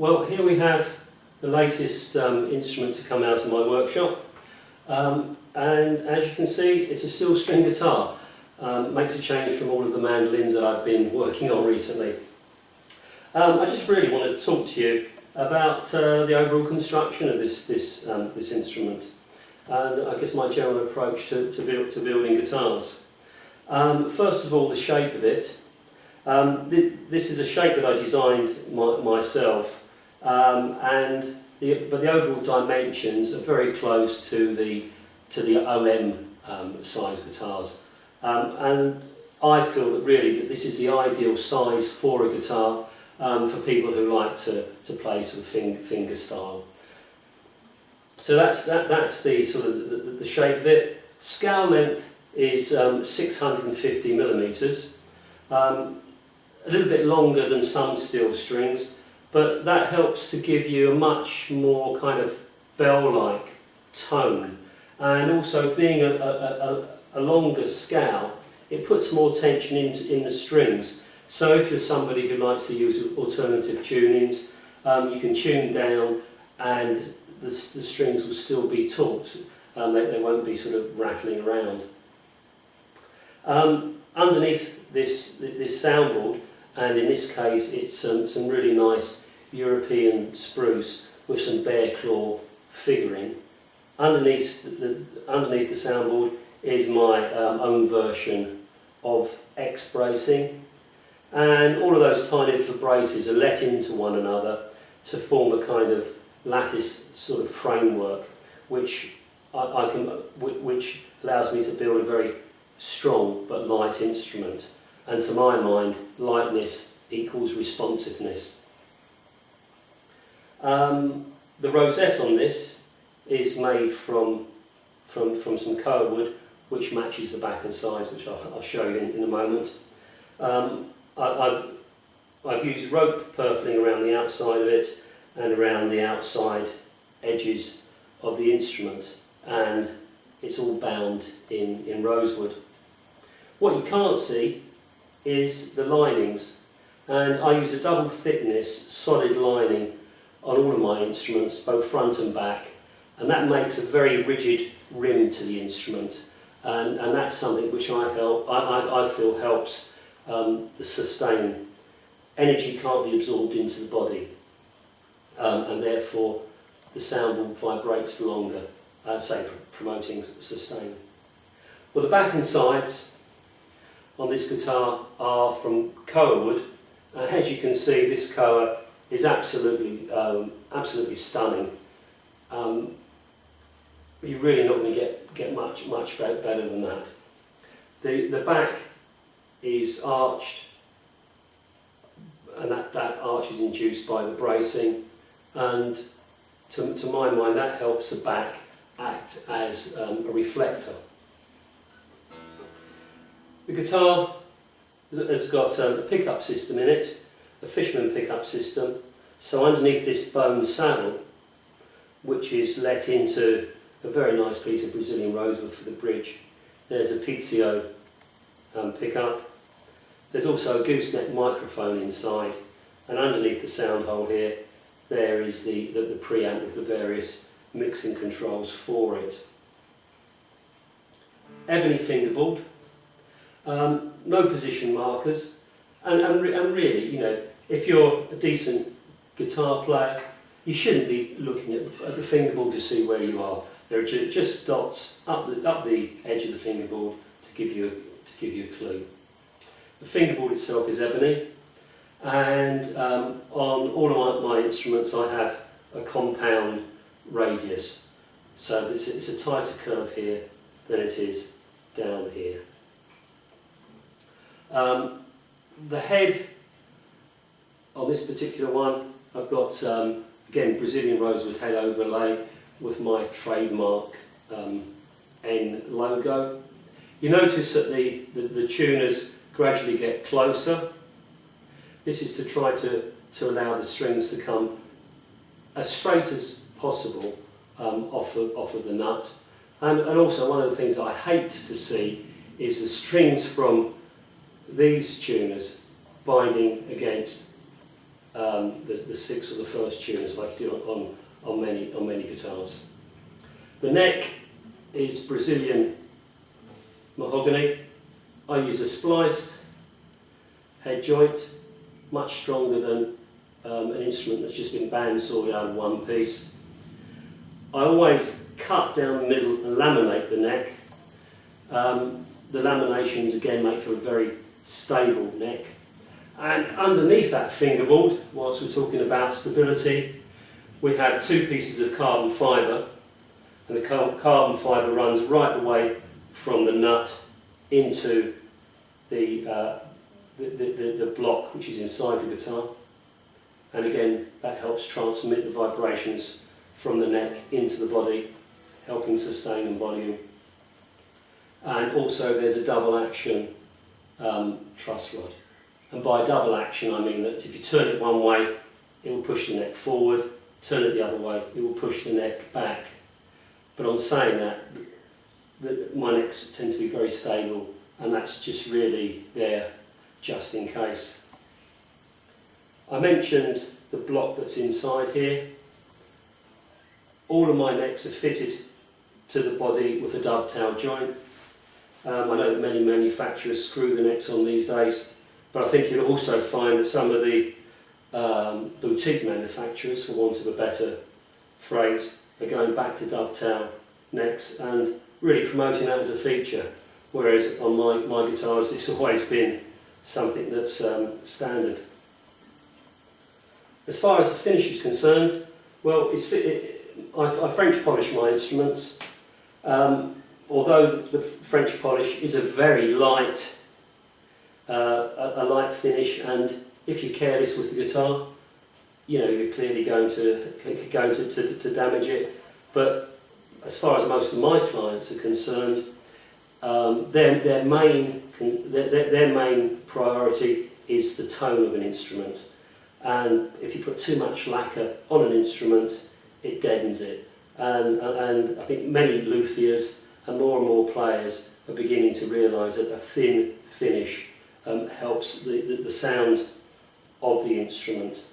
Well, here we have the latest instrument to come out of my workshop, and as you can see, it's a steel string guitar. Makes a change from all of the mandolins that I've been working on recently. I just really want to talk to you about the overall construction of this instrument, and I guess my general approach to building guitars. First of all, the shape of it. This is a shape that I designed myself, but the overall dimensions are very close to the OM size guitars, and I feel that really that this is the ideal size for a guitar for people who like to play sort of finger style. So that's the sort of the shape of it. Scale length is 650 millimeters. A little bit longer than some steel strings, but that helps to give you a much more kind of bell-like tone, and also being a longer scale, it puts more tension in the strings. So if you're somebody who likes to use alternative tunings, you can tune down and the strings will still be taut. They won't be sort of rattling around. Underneath this soundboard, and in this case it's some really nice European spruce with some bear claw figuring. Underneath the soundboard is my own version of X bracing, and all of those tiny little braces are let into one another to form a kind of lattice sort of framework, which which allows me to build a very strong but light instrument. And to my mind, lightness equals responsiveness. The rosette on this is made from some koa wood, which matches the back and sides, which I'll show you in a moment. I've used rope purfling around the outside of it and around the outside edges of the instrument, and it's all bound in rosewood. What you can't see is the linings, and I use a double thickness solid lining on all of my instruments, both front and back, and that makes a very rigid rim to the instrument, and that's something which I feel helps the sustain. Energy can't be absorbed into the body, and therefore the soundboard vibrates for longer, promoting sustain. Well, the back and sides on this guitar are from koa wood, and as you can see, this koa is absolutely stunning. You're really not going to get much better than that. The back is arched, and that arch is induced by the bracing, and to my mind that helps the back act as a reflector. The guitar has got a pickup system in it, a Fishman pickup system. So underneath this bone saddle, which is let into a very nice piece of Brazilian rosewood for the bridge, there's a pizio pickup. There's also a gooseneck microphone inside, and underneath the sound hole here, there is the preamp with the various mixing controls for it. Ebony fingerboard. No position markers, and really, you know, if you're a decent guitar player, you shouldn't be looking at the fingerboard to see where you are. There are just dots up the edge of the fingerboard to give you a clue. The fingerboard itself is ebony, and on all of my instruments I have a compound radius, so it's a tighter curve here than it is down here. The head on this particular one, I've got again Brazilian rosewood head overlay with my trademark N logo. You notice that the tuners gradually get closer. This is to try to allow the strings to come as straight as possible off of the nut. And also one of the things I hate to see is the strings from these tuners binding against the sixth or the first tuners like you do on many guitars. The neck is Brazilian mahogany. I use a spliced head joint, much stronger than an instrument that's just been bandsawed out of one piece. I always cut down the middle and laminate the neck. The laminations again make for a very stable neck. And underneath that fingerboard, whilst we're talking about stability, we have two pieces of carbon fibre, and the carbon fibre runs right away from the nut into the block which is inside the guitar. And again, that helps transmit the vibrations from the neck into the body, helping sustain and volume. And also there's a double action truss rod. And by double action I mean that if you turn it one way, it will push the neck forward, turn it the other way, it will push the neck back. But on saying that, my necks tend to be very stable, and that's just really there just in case. I mentioned the block that's inside here. All of my necks are fitted to the body with a dovetail joint. I know that many manufacturers screw the necks on these days, but I think you'll also find that some of the boutique manufacturers, for want of a better phrase, are going back to dovetail necks and really promoting that as a feature, whereas on my guitars it's always been something that's standard. As far as the finish is concerned, well, I French polish my instruments. Although the French polish is a very light, a light finish, and if you're careless with the guitar, you know you're clearly going to damage it. But as far as most of my clients are concerned, their main priority is the tone of an instrument. And if you put too much lacquer on an instrument, it deadens it. And I think many luthiers and more players are beginning to realise that a thin finish helps the sound of the instrument.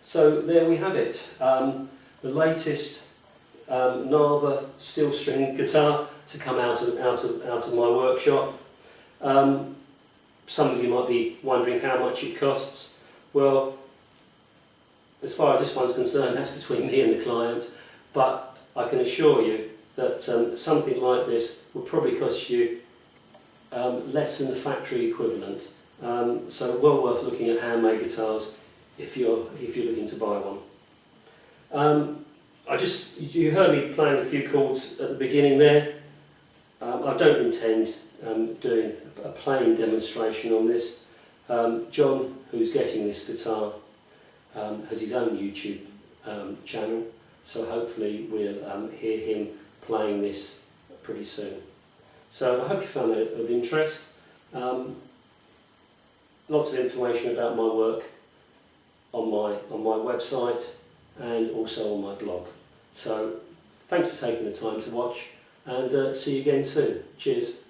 So there we have it. The latest Nava steel string guitar to come out of my workshop. Some of you might be wondering how much it costs. Well, as far as this one's concerned, that's between me and the client, but I can assure you that something like this will probably cost you less than the factory equivalent. So well worth looking at handmade guitars if you're looking to buy one. You heard me playing a few chords at the beginning there. I don't intend doing a playing demonstration on this. John, who's getting this guitar, has his own YouTube channel, so hopefully we'll hear him playing this pretty soon. So I hope you found that of interest. Lots of information about my work on my website and also on my blog. So thanks for taking the time to watch, and see you again soon. Cheers.